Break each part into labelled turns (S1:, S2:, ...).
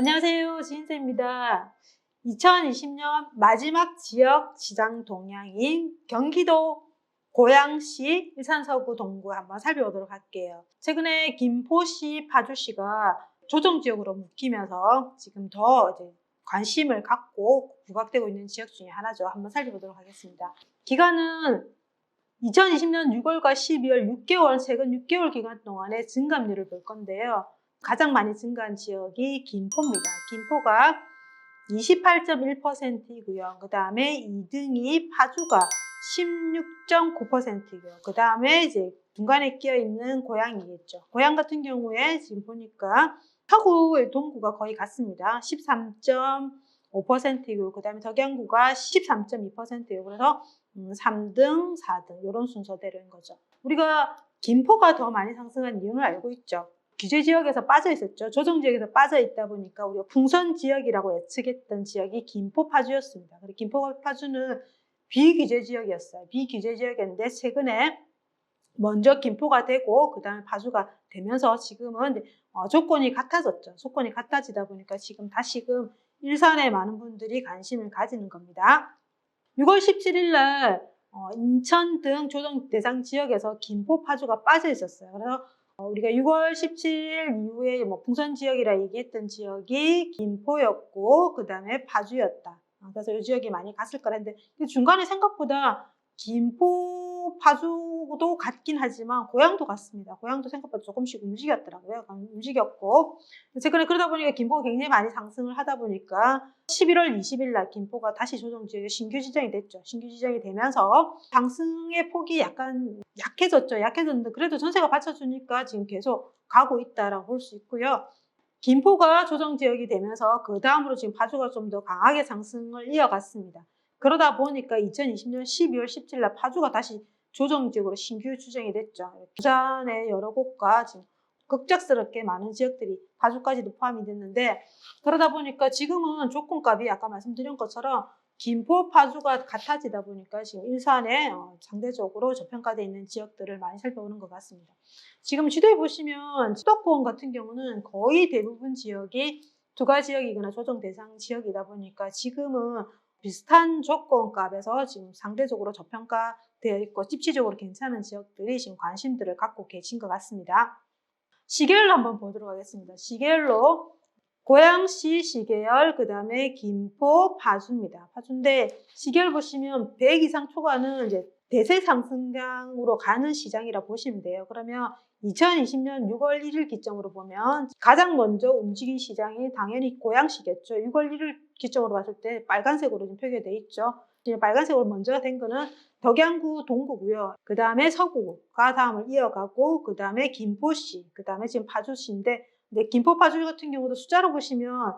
S1: 안녕하세요. 지인쌤입니다. 2020년 마지막 지역 시장 동향인 경기도 고양시, 일산 서구 동구 한번 살펴보도록 할게요. 최근에 김포시, 파주시가 조정지역으로 묶이면서 지금 더 관심을 갖고 부각되고 있는 지역 중에 하나죠. 한번 살펴보도록 하겠습니다. 기간은 2020년 6월과 12월 6개월, 최근 6개월 기간 동안의 증감률을 볼 건데요. 가장 많이 증가한 지역이 김포입니다. 김포가 28.1%이고요. 그 다음에 2등이 파주가 16.9%이고요. 그 다음에 이제 중간에 끼어 있는 고양이겠죠. 고양 같은 경우에 지금 보니까 서구의 동구가 거의 같습니다. 13.5%이고, 그 다음에 덕양구가 13.2%예요. 그래서 3등, 4등 이런 순서대로인 거죠. 우리가 김포가 더 많이 상승한 이유는 알고 있죠. 규제 지역에서 빠져 있었죠. 조정 지역에서 빠져 있다 보니까 우리가 풍선 지역이라고 예측했던 지역이 김포, 파주였습니다. 그리고 김포, 파주는 비규제 지역이었어요. 비규제 지역이었는데 최근에 먼저 김포가 되고 그 다음에 파주가 되면서 지금은 조건이 같아졌죠. 조건이 같아지다 보니까 지금 다시금 일산에 많은 분들이 관심을 가지는 겁니다. 6월 17일 날 인천 등 조정 대상 지역에서 김포, 파주가 빠져 있었어요. 그래서 우리가 6월 17일 이후에 풍선 지역이라 얘기했던 지역이 김포였고 그 다음에 파주였다. 그래서 이 지역이 많이 갔을 거라 했는데 중간에 생각보다 김포, 파주도 같긴 하지만 고향도 같습니다. 고향도 생각보다 조금씩 움직였더라고요. 움직였고 최근에 그러다 보니까 김포가 굉장히 많이 상승을 하다 보니까 11월 20일 날 김포가 다시 조정지역에 신규 지정이 됐죠. 신규 지정이 되면서 상승의 폭이 약간 약해졌죠. 약해졌는데 그래도 전세가 받쳐주니까 지금 계속 가고 있다라고 볼 수 있고요. 김포가 조정지역이 되면서 그 다음으로 지금 파주가 좀 더 강하게 상승을 이어갔습니다. 그러다 보니까 2020년 12월 17일 날 파주가 다시 조정지역으로 신규 추정이 됐죠. 부산의 여러 곳과 지금 급작스럽게 많은 지역들이 파주까지도 포함이 됐는데 그러다 보니까 지금은 조건값이 아까 말씀드린 것처럼 김포, 파주가 같아지다 보니까 지금 일산에 상대적으로 저평가되어 있는 지역들을 많이 살펴보는 것 같습니다. 지금 지도에 보시면 수도권 같은 경우는 거의 대부분 지역이 두가 지역이거나 조정 대상 지역이다 보니까 지금은 비슷한 조건값에서 지금 상대적으로 저평가되어 있고 입지적으로 괜찮은 지역들이 지금 관심들을 갖고 계신 것 같습니다. 시계열로 한번 보도록 하겠습니다. 시계열로 고양시 시계열, 그 다음에 김포, 파주입니다. 파주인데 시계열 보시면 100 이상 초과는 이제 대세 상승장으로 가는 시장이라 보시면 돼요. 그러면 2020년 6월 1일 기점으로 보면 가장 먼저 움직인 시장이 당연히 고양시겠죠. 6월 1일 기점으로 봤을 때 빨간색으로 좀 표기되어 있죠. 빨간색으로 먼저 된 거는 덕양구, 동구고요. 그 다음에 서구가 다음을 이어가고 그 다음에 김포시, 그 다음에 지금 파주시인데 근데 김포, 파주 같은 경우도 숫자로 보시면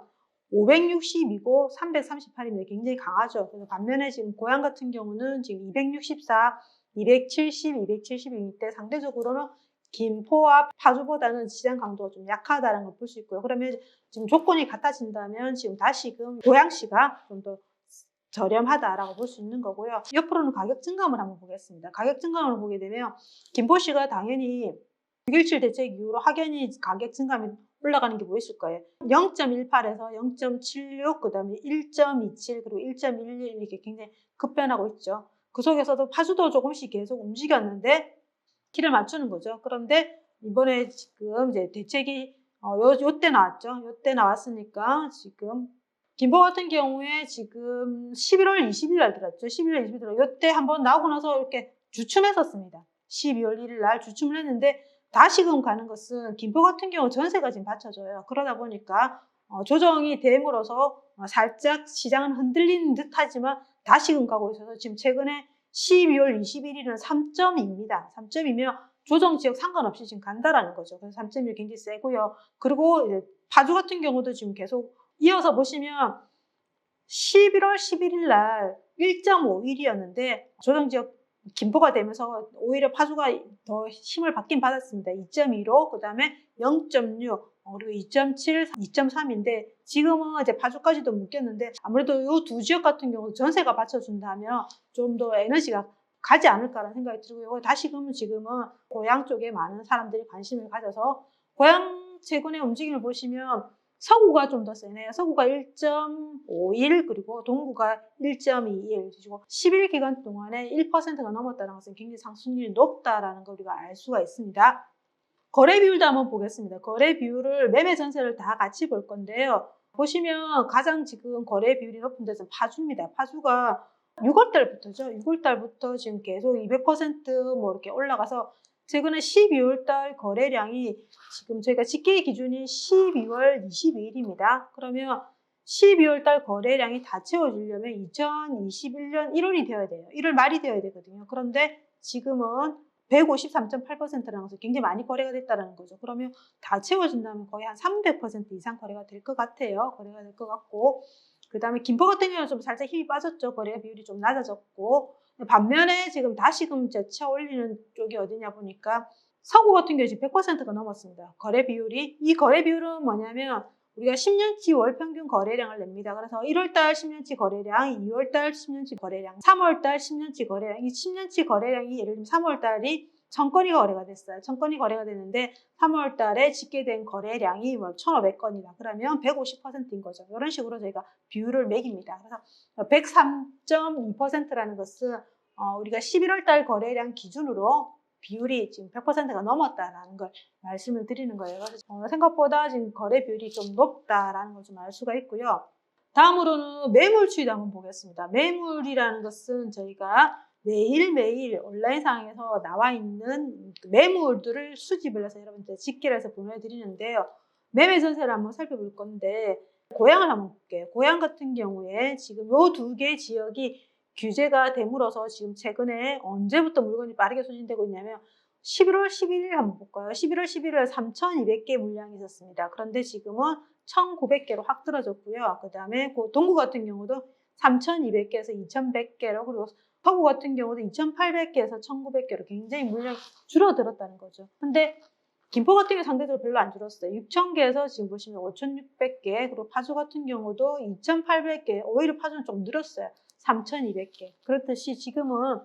S1: 560이고 338입니다. 굉장히 강하죠. 그래서 반면에 지금 고양 같은 경우는 지금 264, 270, 270이기 때문에 상대적으로는 김포와 파주보다는 시장 강도가 좀 약하다는 걸 볼 수 있고요. 그러면 지금 조건이 같아진다면 지금 다시금 고양시가 좀 더 저렴하다라고 볼 수 있는 거고요. 옆으로는 가격 증감을 한번 보겠습니다. 가격 증감을 보게 되면 김포시가 당연히 6.17 대책 이후로 확연히 가격 증감이 올라가는 게 뭐 있을 거예요. 0.18에서 0.76, 그 다음에 1.27, 그리고 1.11 이렇게 굉장히 급변하고 있죠. 그 속에서도 파주도 조금씩 계속 움직였는데 키를 맞추는 거죠. 그런데 이번에 지금 이제 대책이 요때 나왔죠. 요때 나왔으니까 지금 김포 같은 경우에 지금 11월 20일 날 들었죠. 11월 20일 들어. 요때 한번 나오고 나서 이렇게 주춤했었습니다. 12월 1일 날 주춤을 했는데 다시금 가는 것은 김포 같은 경우 전세가 지금 받쳐져요. 그러다 보니까 조정이 됨으로써 살짝 시장은 흔들리는 듯 하지만 다시금 가고 있어서 지금 최근에 12월 21일은 3.2입니다. 3.2면 조정 지역 상관없이 지금 간다라는 거죠. 그래서 3.1 굉장히 세고요. 그리고 이제 파주 같은 경우도 지금 계속 이어서 보시면 11월 11일 날 1.51이었는데 조정 지역 김포가 되면서 오히려 파주가 더 힘을 받긴 받았습니다. 2.25, 그 다음에 0.6, 그리고 2.7, 2.3인데 지금은 이제 파주까지도 묶였는데 아무래도 이 두 지역 같은 경우 전세가 받쳐준다면 좀 더 에너지가 가지 않을까라는 생각이 들고요. 다시금 지금은 고향 쪽에 많은 사람들이 관심을 가져서 고향 최근의 움직임을 보시면 서구가 좀 더 세네요. 서구가 1.51 그리고 동구가 1.21 그리고 10일 기간 동안에 1%가 넘었다는 것은 굉장히 상승률이 높다라는 걸 우리가 알 수가 있습니다. 거래 비율도 한번 보겠습니다. 거래 비율을 매매 전세를 다 같이 볼 건데요. 보시면 가장 지금 거래 비율이 높은 데서 파주입니다. 파주가 6월달부터죠. 6월달부터 지금 계속 200%뭐 이렇게 올라가서 최근에 12월달 거래량이 지금 저희가 집계 기준이 12월 22일입니다. 그러면 12월달 거래량이 다 채워지려면 2021년 1월이 되어야 돼요. 1월 말이 되어야 되거든요. 그런데 지금은 153.8%라는 것은 굉장히 많이 거래가 됐다는 거죠. 그러면 다 채워진다면 거의 한 300% 이상 거래가 될 것 같아요. 거래가 될 것 같고. 그 다음에 김포 같은 경우는 좀 살짝 힘이 빠졌죠. 거래 비율이 좀 낮아졌고. 반면에 지금 다시금 재차 올리는 쪽이 어디냐 보니까 서구 같은 경우 지금 100%가 넘었습니다. 거래 비율이. 이 거래 비율은 뭐냐면 우리가 10년치 월 평균 거래량을 냅니다. 그래서 1월달 10년치 거래량, 2월달 10년치 거래량, 3월달 10년치 거래량, 이 10년치 거래량이 예를 들면 3월달이 1000건이 거래가 됐어요. 1000건이 거래가 됐는데 3월달에 집계된 거래량이 뭐 1500건이다. 그러면 150%인 거죠. 이런 식으로 저희가 비율을 매깁니다. 그래서 103.2%라는 것은 우리가 11월달 거래량 기준으로 비율이 지금 100%가 넘었다라는 걸 말씀을 드리는 거예요. 그래서 생각보다 지금 거래 비율이 좀 높다라는 걸 좀 알 수가 있고요. 다음으로는 매물 추이도 한번 보겠습니다. 매물이라는 것은 저희가 매일매일 온라인상에서 나와 있는 매물들을 수집을 해서 여러분들 집계를 해서 보내드리는데요. 매매 전세를 한번 살펴볼 건데 고향을 한번 볼게요. 고향 같은 경우에 지금 요 두 개 지역이 규제가 됨으로써 지금 최근에 언제부터 물건이 빠르게 소진되고 있냐면 11월 11일 한번 볼까요? 11월 11일에 3,200개 물량이 있었습니다. 그런데 지금은 1,900개로 확 떨어졌고요. 그 다음에 동구 같은 경우도 3,200개에서 2,100개로 그리고 서구 같은 경우도 2,800개에서 1,900개로 굉장히 물량이 줄어들었다는 거죠. 근데 김포 같은 경우 상대적으로 별로 안 줄었어요. 6,000개에서 지금 보시면 5,600개 그리고 파주 같은 경우도 2,800개 오히려 파주는 좀 늘었어요. 3,200개. 그렇듯이 지금은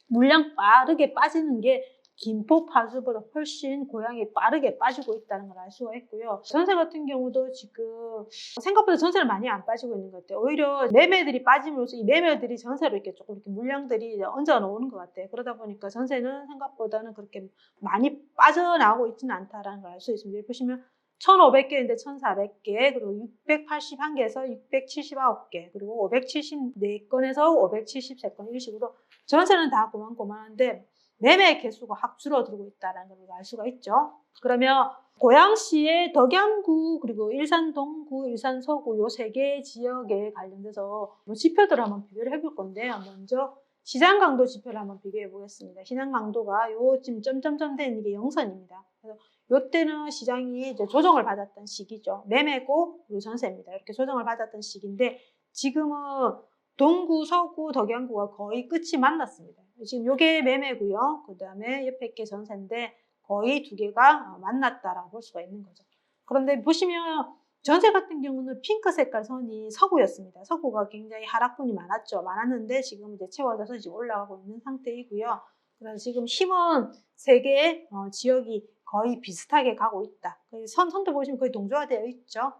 S1: 물량 빠르게 빠지는 게 김포, 파주보다 훨씬 고향이 빠르게 빠지고 있다는 걸 알 수가 있고요. 전세 같은 경우도 지금 생각보다 전세를 많이 안 빠지고 있는 것 같아요. 오히려 매매들이 빠짐으로써 이 매매들이 전세로 이렇게 조금 이렇게 물량들이 얹어 놓는 것 같아요. 그러다 보니까 전세는 생각보다는 그렇게 많이 빠져나오고 있지는 않다라는 걸 알 수 있습니다. 보시면 1,500개인데 1,400개, 그리고 681개에서 679개, 그리고 574건에서 573건 이런 식으로 전세는 다 고만고만한데 매매 개수가 확 줄어들고 있다는 걸 알 수가 있죠. 그러면 고양시의 덕양구 그리고 일산 동구, 일산 서구 요 세 개 지역에 관련돼서 지표들을 한번 비교를 해볼 건데요. 먼저 시장 강도 지표를 한번 비교해 보겠습니다. 시장 강도가 요 지금 점점점 되는 게 영선입니다. 그래서 요때는 시장이 이제 조정을 받았던 시기죠. 매매고 그리고 전세입니다. 이렇게 조정을 받았던 시기인데 지금은 동구, 서구, 덕양구가 거의 끝이 만났습니다. 지금 요게 매매고요. 그 다음에 옆에 게 전세인데 거의 두 개가 만났다라고 볼 수가 있는 거죠. 그런데 보시면 전세 같은 경우는 핑크 색깔 선이 서구였습니다. 서구가 굉장히 하락분이 많았는데 지금 이제 채워져서 지금 올라가고 있는 상태이고요. 그래서 지금 힘은 세 개의 지역이 거의 비슷하게 가고 있다. 선도 보시면 거의 동조화되어 있죠.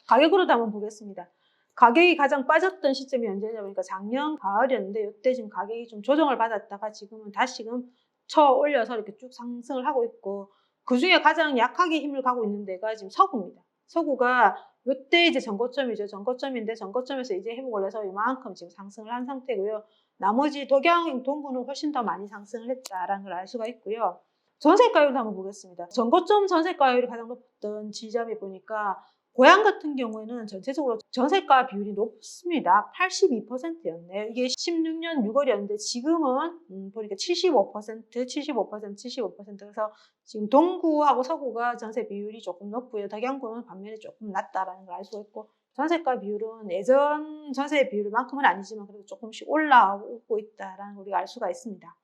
S1: 가격으로도 한번 보겠습니다. 가격이 가장 빠졌던 시점이 언제냐 보니까 작년 가을이었는데 이때 지금 가격이 좀 조정을 받았다가 지금은 다시금 쳐 올려서 이렇게 쭉 상승을 하고 있고 그 중에 가장 약하게 힘을 가고 있는 데가 지금 서구입니다. 서구가 이때 이제 전고점이죠. 전고점인데 전고점에서 이제 회복을 해서 이만큼 지금 상승을 한 상태고요. 나머지 덕양, 동구는 훨씬 더 많이 상승을 했다라는 걸 알 수가 있고요. 전세가율도 한번 보겠습니다. 전고점 전세가율이 가장 높던 지점이 보니까 고향 같은 경우에는 전체적으로 전세가 비율이 높습니다. 82%였네요. 이게 16년 6월이었는데 지금은 보니까 75%. 그래서 지금 동구하고 서구가 전세 비율이 조금 높고요. 덕양구는 반면에 조금 낮다라는 걸 알 수가 있고 전세가 비율은 예전 전세 비율만큼은 아니지만 그래도 조금씩 올라오고 있다라는 걸 우리가 알 수가 있습니다.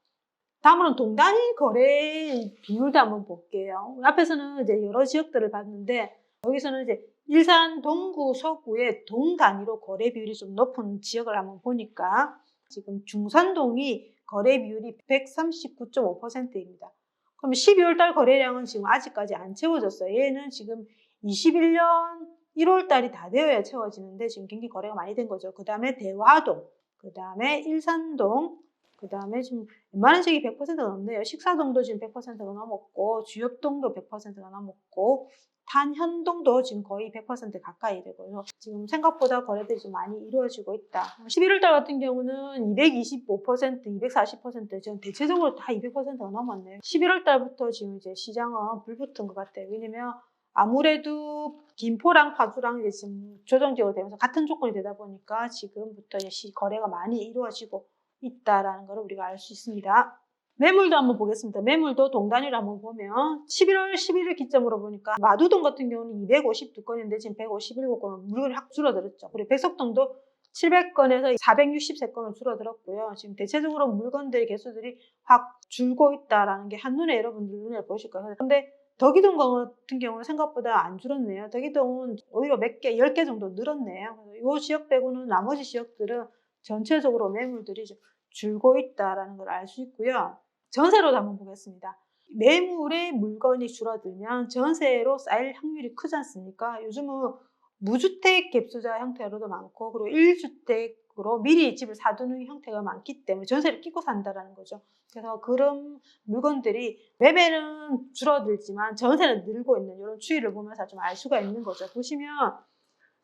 S1: 다음으로는 동단위 거래 비율도 한번 볼게요. 앞에서는 이제 여러 지역들을 봤는데 여기서는 이제 일산, 동구, 서구의 동 단위로 거래 비율이 좀 높은 지역을 한번 보니까 지금 중산동이 거래 비율이 139.5%입니다. 그럼 12월 달 거래량은 지금 아직까지 안 채워졌어요. 얘는 지금 21년 1월 달이 다 되어야 채워지는데 지금 굉장히 거래가 많이 된 거죠. 그 다음에 대화동, 그 다음에 일산동, 그 다음에 지금 웬만한 지역이 100%가 넘네요. 식사동도 지금 100%가 넘었고, 주엽동도 100%가 넘었고, 탄현동도 지금 거의 100% 가까이 되고요. 지금 생각보다 거래들이 좀 많이 이루어지고 있다. 11월 달 같은 경우는 225%, 240% 지금 대체적으로 다 200%가 넘었네요. 11월 달부터 지금 이제 시장은 불붙은 것 같아요. 왜냐면 아무래도 김포랑 파주랑 이제 지금 조정지역으로 되면서 같은 조건이 되다 보니까 지금부터 이제 거래가 많이 이루어지고 있다라는 걸 우리가 알 수 있습니다. 매물도 한번 보겠습니다. 매물도 동단위로 한번 보면 11월 11일 기점으로 보니까 마두동 같은 경우는 252건인데 지금 157건으로 물건이 확 줄어들었죠. 그리고 백석동도 700건에서 463건으로 줄어들었고요. 지금 대체적으로 물건들 개수들이 확 줄고 있다라는 게 한눈에 여러분들 눈에 보실 거예요. 근데 덕이동 같은 경우는 생각보다 안 줄었네요. 덕이동은 오히려 몇 개, 10개 정도 늘었네요. 이 지역 빼고는 나머지 지역들은 전체적으로 매물들이 좀 줄고 있다라는 걸 알 수 있고요. 전세로도 한번 보겠습니다. 매물의 물건이 줄어들면 전세로 쌓일 확률이 크지 않습니까? 요즘은 무주택 갭투자 형태로도 많고 그리고 1주택으로 미리 집을 사두는 형태가 많기 때문에 전세를 끼고 산다라는 거죠. 그래서 그런 물건들이 매매는 줄어들지만 전세는 늘고 있는 이런 추이를 보면서 좀 알 수가 있는 거죠. 보시면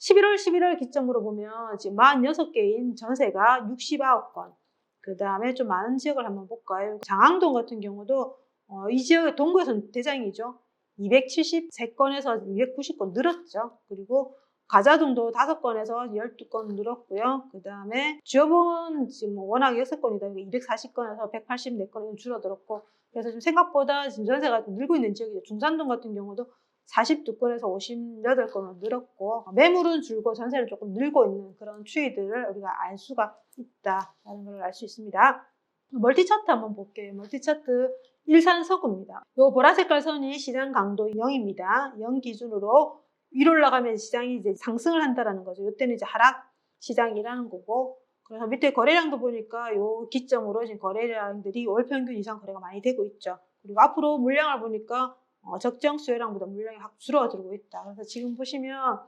S1: 11월 기점으로 보면 지금 46개인 전세가 69건. 그 다음에 좀 많은 지역을 한번 볼까요? 장항동 같은 경우도 이 지역의 동구에서는 대장이죠. 273건에서 290건 늘었죠. 그리고 가자동도 5건에서 12건 늘었고요. 그 다음에 주여봉은 지금 워낙 6건이다 보니까 240건에서 184건이 줄어들었고 그래서 지금 생각보다 지금 전세가 늘고 있는 지역이죠. 중산동 같은 경우도 42건에서 58건으로 늘었고 매물은 줄고 전세는 조금 늘고 있는 그런 추이들을 우리가 알 수가 있다라는 걸 알 수 있습니다. 멀티 차트 한번 볼게요. 멀티 차트 일산서구입니다. 요 보라색깔 선이 시장 강도 0입니다. 0 기준으로 위로 올라가면 시장이 이제 상승을 한다라는 거죠. 이때는 이제 하락 시장이라는 거고 그래서 밑에 거래량도 보니까 요 기점으로 지금 거래량들이 월 평균 이상 거래가 많이 되고 있죠. 그리고 앞으로 물량을 보니까 적정 수요량보다 물량이 확 줄어들고 있다. 그래서 지금 보시면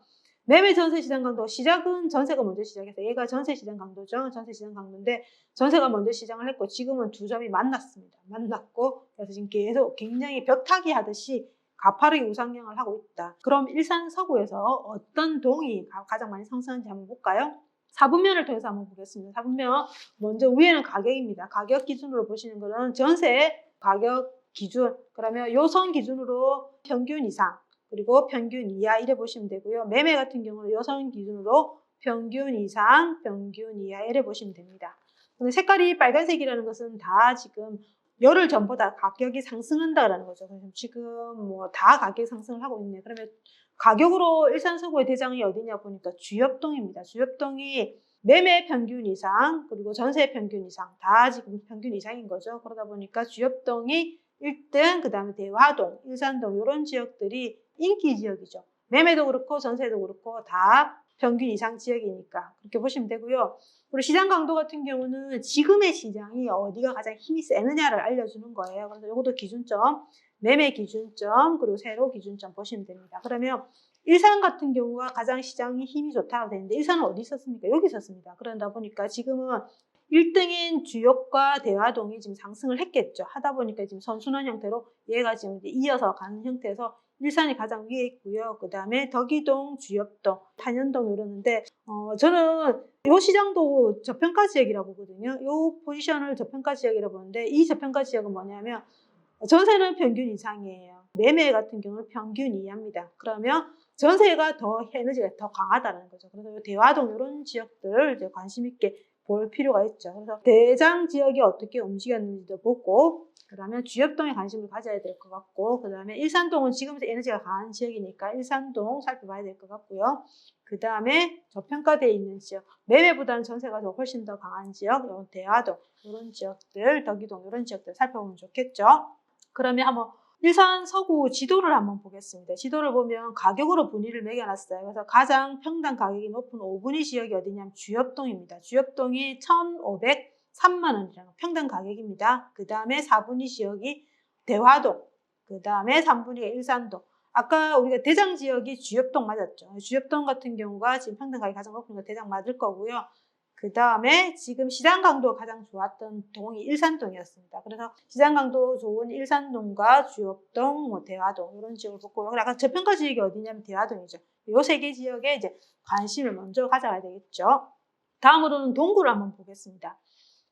S1: 매매 전세 시장 강도 시작은 전세가 먼저 시작해서 얘가 전세 시장 강도죠. 전세 시장 강도인데 전세가 먼저 시장을 했고 지금은 두 점이 만났습니다. 만났고 그래서 지금 계속 굉장히 벽타기 하듯이 가파르게 우상향을 하고 있다. 그럼 일산 서구에서 어떤 동이 가장 많이 상승하는지 한번 볼까요? 4분면을 통해서 한번 보겠습니다. 4분면 먼저 위에는 가격입니다. 가격 기준으로 보시는 거는 전세 가격 기준 그러면 요 선 기준으로 평균 이상 그리고 평균 이하 이래 보시면 되고요. 매매 같은 경우는 요 선 기준으로 평균 이상, 평균 이하 이래 보시면 됩니다. 근데 색깔이 빨간색이라는 것은 다 지금 열흘 전보다 가격이 상승한다라는 거죠. 그래서 지금 뭐 다 가격 상승을 하고 있네. 그러면 가격으로 일산 서구의 대장이 어디냐 보니까 주엽동입니다. 주엽동이 매매 평균 이상 그리고 전세 평균 이상 다 지금 평균 이상인 거죠. 그러다 보니까 주엽동이 1등, 그 다음에 대화동, 일산동 이런 지역들이 인기 지역이죠. 매매도 그렇고 전세도 그렇고 다 평균 이상 지역이니까 그렇게 보시면 되고요. 그리고 시장 강도 같은 경우는 지금의 시장이 어디가 가장 힘이 세느냐를 알려주는 거예요. 그래서 이것도 기준점, 매매 기준점, 그리고 세로 기준점 보시면 됩니다. 그러면 일산 같은 경우가 가장 시장이 힘이 좋다고 되는데 일산은 어디 있었습니까? 여기 있었습니다. 그러다 보니까 지금은 1등인 주역과 대화동이 지금 상승을 했겠죠. 하다 보니까 지금 선순환 형태로 얘가 지금 이제 이어서 가는 형태에서 일산이 가장 위에 있고요. 그 다음에 덕이동, 주엽동, 탄현동 이러는데 저는 이 시장도 저평가 지역이라고 보거든요. 이 포지션을 저평가 지역이라고 보는데 이 저평가 지역은 뭐냐면 전세는 평균 이상이에요. 매매 같은 경우는 평균 이하입니다. 그러면 전세가 더 에너지가 더 강하다는 거죠. 그래서 대화동 이런 지역들 이제 관심 있게 볼 필요가 있죠. 그래서 대장 지역이 어떻게 움직였는지도 보고 그다음에 주엽동에 관심을 가져야 될 것 같고 그다음에 일산동은 지금부터 에너지가 강한 지역이니까 일산동 살펴봐야 될 것 같고요. 그다음에 저평가되어 있는 지역, 매매보다는 전세가 훨씬 더 강한 지역, 대화동 이런 지역들, 덕이동 이런 지역들 살펴보면 좋겠죠. 그러면 한번 일산 서구 지도를 한번 보겠습니다. 지도를 보면 가격으로 분위를 매겨놨어요. 그래서 가장 평당 가격이 높은 5분위 지역이 어디냐면 주엽동입니다. 주엽동이 1,503만 원이라는 평당 가격입니다. 그 다음에 4분위 지역이 대화동, 그 다음에 3분위가 일산동. 아까 우리가 대장 지역이 주엽동 맞았죠. 주엽동 같은 경우가 지금 평당 가격이 가장 높은 거 대장 맞을 거고요. 그 다음에 지금 시장 강도가 가장 좋았던 동이 일산동이었습니다. 그래서 시장 강도 좋은 일산동과 주엽동, 대화동 이런 지역을 보고, 아까 저평가 지역이 어디냐면 대화동이죠. 이 세 개 지역에 이제 관심을 먼저 가져가야 되겠죠. 다음으로는 동구를 한번 보겠습니다.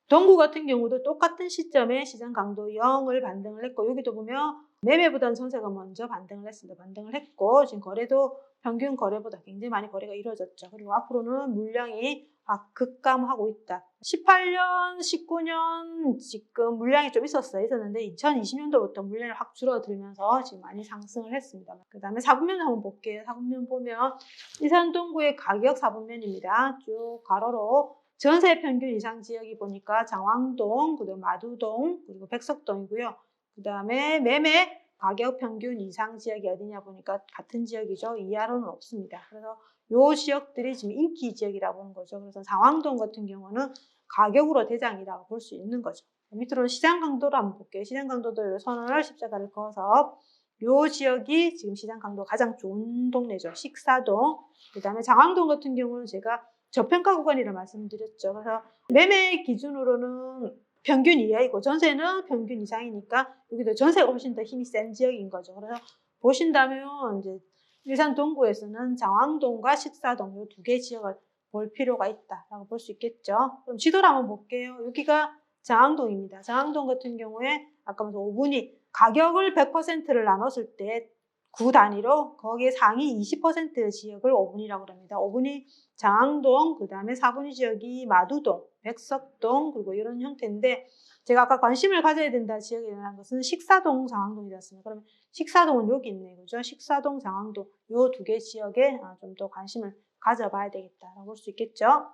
S1: 동구 같은 경우도 똑같은 시점에 시장 강도 0을 반등을 했고, 여기도 보면 매매보다는 전세가 먼저 반등을 했습니다. 반등을 했고, 지금 거래도 평균 거래보다 굉장히 많이 거래가 이루어졌죠. 그리고 앞으로는 물량이 급감하고 있다. 18년, 19년 지금 물량이 좀 있었는데 2020년도부터 물량이 확 줄어들면서 지금 많이 상승을 했습니다. 그 다음에 4분면 한번 볼게요. 4분면 보면 일산 동구의 가격 4분면입니다. 쭉 가로로 전세 평균 이상 지역이 보니까 장왕동, 그다음 마두동, 그리고 백석동이고요. 그 다음에 매매 가격 평균 이상 지역이 어디냐 보니까 같은 지역이죠. 이하로는 없습니다. 그래서 요 지역들이 지금 인기 지역이라고 보는 거죠. 그래서 장왕동 같은 경우는 가격으로 대장이라고 볼 수 있는 거죠. 밑으로는 시장 강도를 한번 볼게요. 시장 강도도 선을 십자가를 그어서 요 지역이 지금 시장 강도가 가장 좋은 동네죠. 식사동. 그 다음에 장왕동 같은 경우는 제가 저평가 구간이라 말씀드렸죠. 그래서 매매 기준으로는 평균 이하이고 전세는 평균 이상이니까 여기도 전세가 훨씬 더 힘이 센 지역인 거죠. 그래서 보신다면 이제 일산 동구에서는 장왕동과 식사동 이 두 개 지역을 볼 필요가 있다라고 볼 수 있겠죠. 그럼 지도를 한번 볼게요. 여기가 장왕동입니다. 장왕동 같은 경우에 아까 말씀 5분위 가격을 100%를 나눴을 때 구 단위로 거기에 상위 20% 지역을 5분위라고 합니다. 5분위 장왕동, 그 다음에 4분위 지역이 마두동, 백석동, 그리고 이런 형태인데, 제가 아까 관심을 가져야 된다 지역에 대한 것은 식사동, 장왕동이었습니다. 그러면 식사동은 여기 있네요. 그죠? 식사동, 장왕동, 요 두 개 지역에 좀 더 관심을 가져봐야 되겠다라고 볼 수 있겠죠.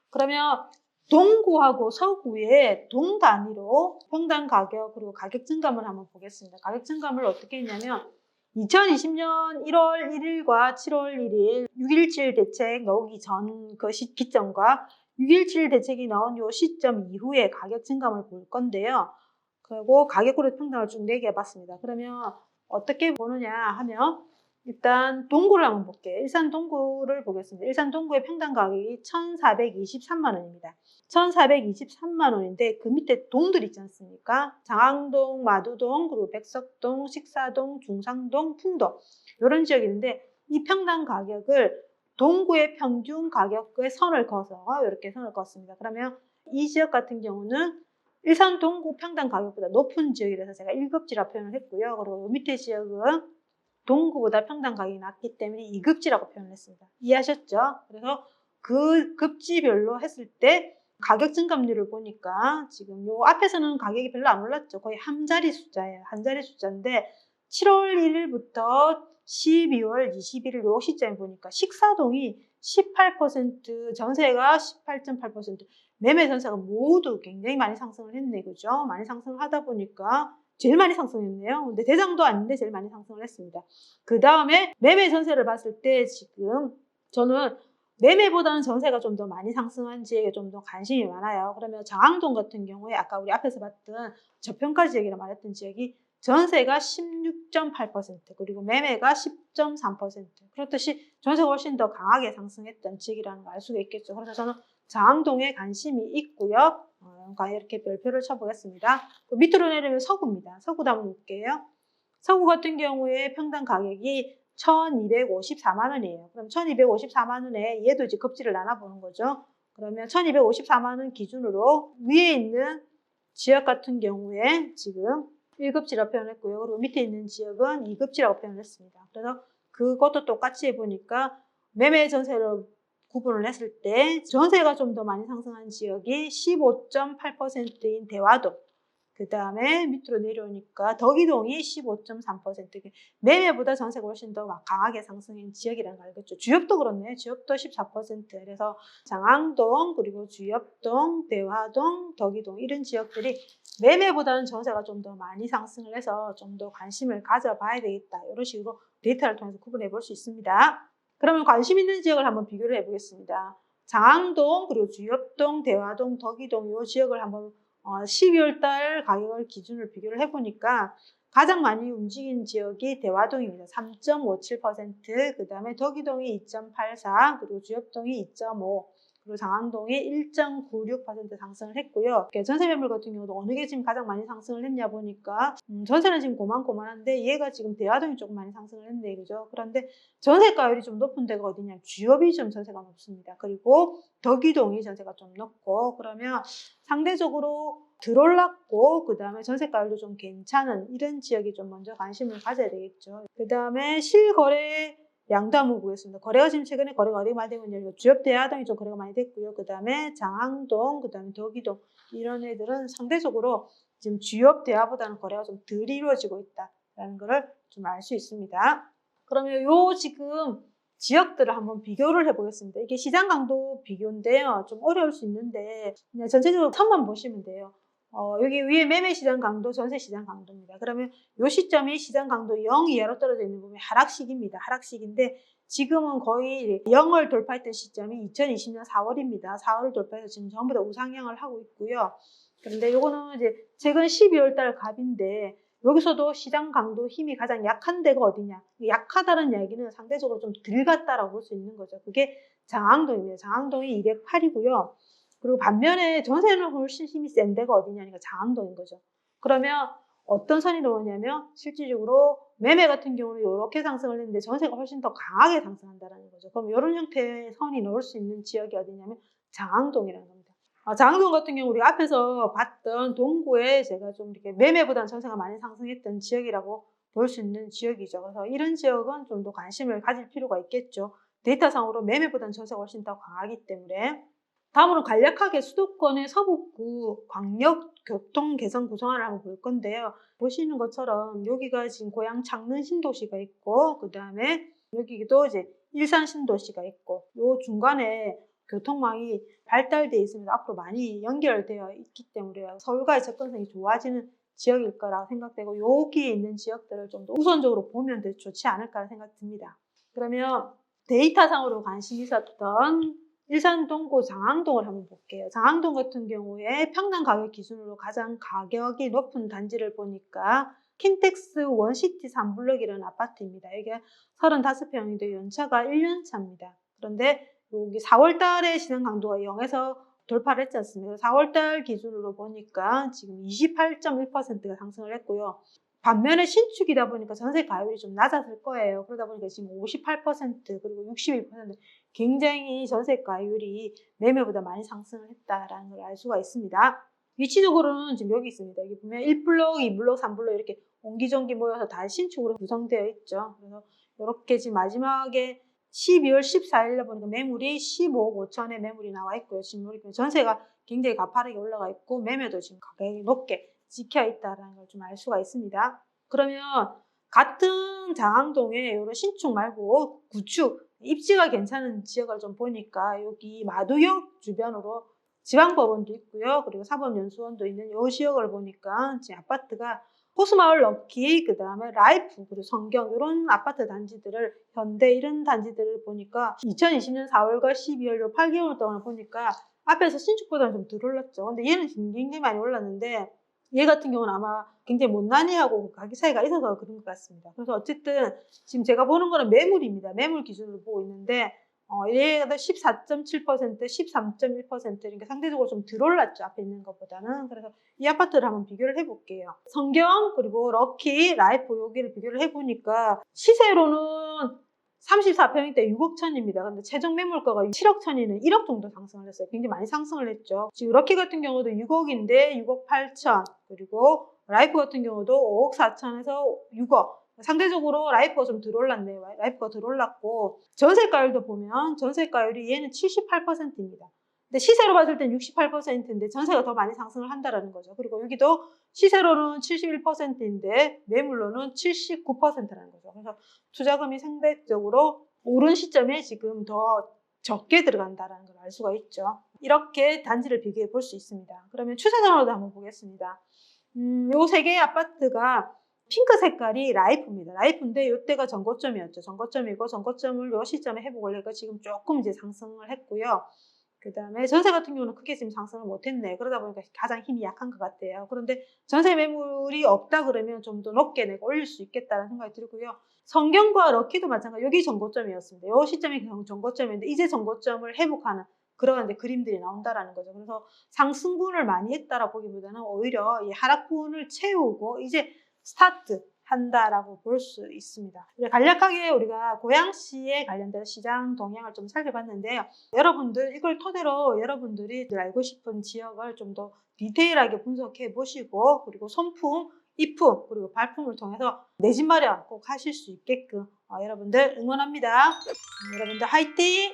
S1: 그러면 동구하고 서구의 동 단위로 평당 가격, 그리고 가격 증감을 한번 보겠습니다. 가격 증감을 어떻게 했냐면, 2020년 1월 1일과 7월 1일 6.17 대책 나오기 전 그 기점과 6.17 대책이 나온 요 시점 이후에 가격 증감을 볼 건데요. 그리고 가격으로 평당을 쭉 4개 해봤습니다. 그러면 어떻게 보느냐 하면 일단 동구를 한번 볼게요. 일산 동구를 보겠습니다. 일산 동구의 평당 가격이 1,423만 원입니다. 1,423만 원인데 그 밑에 동들 있지 않습니까? 장항동, 마두동, 그리고 백석동, 식사동, 중상동, 풍동 이런 지역이 있는데 이 평당 가격을 동구의 평균 가격의 선을 그어서 이렇게 선을 그었습니다. 그러면 이 지역 같은 경우는 일산 동구 평당 가격보다 높은 지역이라서 제가 1급지라 표현을 했고요. 그리고 밑에 지역은 동구보다 평당 가격이 낮기 때문에 2급지라고 표현을 했습니다. 이해하셨죠? 그래서 그 급지별로 했을 때 가격 증감률을 보니까 지금 요 앞에서는 가격이 별로 안 올랐죠. 거의 한 자리 숫자예요. 한 자리 숫자인데 7월 1일부터 12월 21일 요 시점에 보니까 식사동이 18%, 전세가 18.8%, 매매 전세가 모두 굉장히 많이 상승을 했네. 그죠? 많이 상승을 하다 보니까 제일 많이 상승했네요. 근데 대장도 아닌데 제일 많이 상승을 했습니다. 그 다음에 매매 전세를 봤을 때 지금 저는 매매보다는 전세가 좀 더 많이 상승한 지역에 좀 더 관심이 많아요. 그러면 장항동 같은 경우에 아까 우리 앞에서 봤던 저평가 지역이라 말했던 지역이 전세가 16.8%, 그리고 매매가 10.3%. 그렇듯이 전세가 훨씬 더 강하게 상승했던 지역이라는 걸 알 수가 있겠죠. 그래서 저는 장항동에 관심이 있고요. 이렇게 별표를 쳐보겠습니다. 밑으로 내리면 서구입니다. 서구도 한번 볼게요. 서구 같은 경우에 평당 가격이 1,254만 원이에요. 그럼 1,254만 원에 얘도 이제 급지를 나눠보는 거죠. 그러면 1,254만 원 기준으로 위에 있는 지역 같은 경우에 지금 1급지라고 표현했고요. 그리고 밑에 있는 지역은 2급지라고 표현했습니다. 그래서 그것도 똑같이 해보니까 매매 전세를 구분을 했을 때 전세가 좀 더 많이 상승한 지역이 15.8%인 대화동, 그 다음에 밑으로 내려오니까 덕이동이 15.3%, 매매보다 전세가 훨씬 더 강하게 상승한 지역이라는 걸 알겠죠. 주엽도 그렇네요. 주엽도 14%. 그래서 장항동, 그리고 주엽동, 대화동, 덕이동 이런 지역들이 매매보다는 전세가 좀 더 많이 상승을 해서 좀 더 관심을 가져봐야 되겠다. 이런 식으로 데이터를 통해서 구분해 볼 수 있습니다. 그러면 관심 있는 지역을 한번 비교를 해보겠습니다. 장항동, 그리고 주엽동, 대화동, 덕이동 이 지역을 한번 12월 달 가격을 기준으로 비교를 해보니까 가장 많이 움직인 지역이 대화동입니다. 3.57%, 그 다음에 덕이동이 2.84, 그리고 주엽동이 2.5, 그리고 장항동이 1.96% 상승을 했고요. 전세 매물 같은 경우도 어느 게 지금 가장 많이 상승을 했냐 보니까 전세는 지금 고만고만한데 얘가 지금 대화동이 조금 많이 상승을 했네, 그죠? 그런데 전세가율이 좀 높은 데가 어디냐? 주엽이 좀 전세가 높습니다. 그리고 덕이동이 전세가 좀 높고, 그러면 상대적으로 덜 올랐고 그 다음에 전세가율도 좀 괜찮은 이런 지역이 좀 먼저 관심을 가져야 되겠죠. 그 다음에 실거래 양도 한번 보겠습니다. 거래가 지금 최근에 거래가 어디 많이 되고 있냐면 주엽 대하동이 좀 거래가 많이 됐고요. 그 다음에 장항동, 그 다음에 덕이동 이런 애들은 상대적으로 지금 주엽 대하보다는 거래가 좀 덜 이루어지고 있다라는 것을 좀 알 수 있습니다. 그러면 요 지금 지역들을 한번 비교를 해보겠습니다. 이게 시장 강도 비교인데요. 좀 어려울 수 있는데 그냥 전체적으로 선만 보시면 돼요. 여기 위에 매매 시장 강도, 전세 시장 강도입니다. 그러면 요 시점이 시장 강도 0 이하로 떨어져 있는 부분이 하락식입니다. 하락식인데 지금은 거의 0을 돌파했던 시점이 2020년 4월입니다. 4월을 돌파해서 지금 전부 다 우상향을 하고 있고요. 그런데 요거는 이제 최근 12월 달 갑인데 여기서도 시장 강도 힘이 가장 약한 데가 어디냐? 약하다는 이야기는 상대적으로 좀 덜 갔다라고 볼 수 있는 거죠. 그게 장항동입니다. 장항동이 208이고요. 그리고 반면에 전세는 훨씬 힘이 센 데가 어디냐니까 장항동인 거죠. 그러면 어떤 선이 나오냐면 실질적으로 매매 같은 경우는 이렇게 상승을 했는데 전세가 훨씬 더 강하게 상승한다는 거죠. 그럼 이런 형태의 선이 넣을 수 있는 지역이 어디냐면 장항동이라는 겁니다. 장항동 같은 경우 우리가 앞에서 봤던 동구에 제가 좀 이렇게 매매보다는 전세가 많이 상승했던 지역이라고 볼 수 있는 지역이죠. 그래서 이런 지역은 좀 더 관심을 가질 필요가 있겠죠. 데이터상으로 매매보다는 전세가 훨씬 더 강하기 때문에. 다음으로 간략하게 수도권의 서북구 광역 교통 개선 구성안을 한번 볼 건데요. 보시는 것처럼 여기가 지금 고향 창릉 신도시가 있고, 그 다음에 여기도 이제 일산 신도시가 있고, 요 중간에 교통망이 발달되어 있으면서 앞으로 많이 연결되어 있기 때문에 서울과의 접근성이 좋아지는 지역일 거라고 생각되고, 여기에 있는 지역들을 좀 더 우선적으로 보면 더 좋지 않을까 생각 듭니다. 그러면 데이터상으로 관심 있었던 일산 동구 장항동을 한번 볼게요. 장항동 같은 경우에 평당 가격 기준으로 가장 가격이 높은 단지를 보니까 킨텍스 원시티 3블럭이라는 아파트입니다. 이게 35평인데 연차가 1년 차입니다. 그런데 여기 4월 달에 시장 강도가 0에서 돌파를 했지 않습니까? 4월 달 기준으로 보니까 지금 28.1%가 상승을 했고요. 반면에 신축이다 보니까 전세 가율이 좀 낮았을 거예요. 그러다 보니까 지금 58% 그리고 62% 굉장히 전세가율이 매매보다 많이 상승을 했다라는 걸 알 수가 있습니다. 위치적으로는 지금 여기 있습니다. 여기 보면 1블록, 2블록, 3블록 이렇게 옹기종기 모여서 다 신축으로 구성되어 있죠. 그래서 이렇게 지금 마지막에 12월 14일에 보니까 매물이 15억 5천에 매물이 나와 있고요. 지금 전세가 굉장히 가파르게 올라가 있고 매매도 지금 가격이 높게 지켜 있다는 걸 좀 알 수가 있습니다. 그러면 같은 장항동에 이런 신축 말고 구축, 입지가 괜찮은 지역을 좀 보니까 여기 마두역 주변으로 지방법원도 있고요. 그리고 사법연수원도 있는 이 지역을 보니까 지금 아파트가 호수마을 럭키, 그 다음에 라이프, 그리고 성경 이런 아파트 단지들을 현대 이런 단지들을 보니까 2020년 4월과 12월 8개월 동안 보니까 앞에서 신축보다는 좀 덜 올랐죠. 근데 얘는 굉장히 많이 올랐는데 얘 같은 경우는 아마 굉장히 못난이하고 가격 차이가 있어서 그런 것 같습니다. 그래서 어쨌든 지금 제가 보는 거는 매물입니다. 매물 기준으로 보고 있는데 얘가 14.7%, 13.1% 그러니까 상대적으로 좀 덜 올랐죠. 앞에 있는 것보다는. 그래서 이 아파트를 한번 비교를 해볼게요. 성경 그리고 럭키, 라이프 여기를 비교를 해보니까 시세로는 34평일 때 6억 천입니다. 근데 최종 매물가가 7억 천이는 1억 정도 상승을 했어요. 굉장히 많이 상승을 했죠. 지금 럭키 같은 경우도 6억인데 6억 8천, 그리고 라이프 같은 경우도 5억 4천에서 6억. 상대적으로 라이프가 좀 덜 올랐네요. 라이프가 덜 올랐고, 전세가율도 보면 전세가율이 얘는 78%입니다. 근데 시세로 봤을 땐 68%인데 전세가 더 많이 상승을 한다는 거죠. 그리고 여기도 시세로는 71%인데 매물로는 79%라는 거죠. 그래서 투자금이 상대적으로 오른 시점에 지금 더 적게 들어간다는 걸 알 수가 있죠. 이렇게 단지를 비교해 볼 수 있습니다. 그러면 추세선으로도 한번 보겠습니다. 요 세 개의 아파트가 핑크 색깔이 라이프입니다. 라이프인데 이때가 전고점이었죠. 전고점이고 전고점을 요 시점에 회복을 해서 지금 조금 이제 상승을 했고요. 그다음에 전세 같은 경우는 크게 지금 상승을 못했네. 그러다 보니까 가장 힘이 약한 것 같아요. 그런데 전세 매물이 없다 그러면 좀 더 높게 내가 올릴 수 있겠다는 생각이 들고요. 성경과 럭키도 마찬가지. 여기 정고점이었습니다. 이 시점이 정고점인데 이제 정고점을 회복하는 그런 이제 그림들이 나온다라는 거죠. 그래서 상승분을 많이 했다라 보기보다는 오히려 이 하락분을 채우고 이제 스타트 한다라고 볼 수 있습니다. 간략하게 우리가 고양시에 관련된 시장 동향을 좀 살펴봤는데요. 여러분들 이걸 토대로 여러분들이 알고 싶은 지역을 좀 더 디테일하게 분석해 보시고 그리고 손품, 입품 그리고 발품을 통해서 내 집 마련 꼭 하실 수 있게끔 여러분들 응원합니다. 여러분들 화이팅!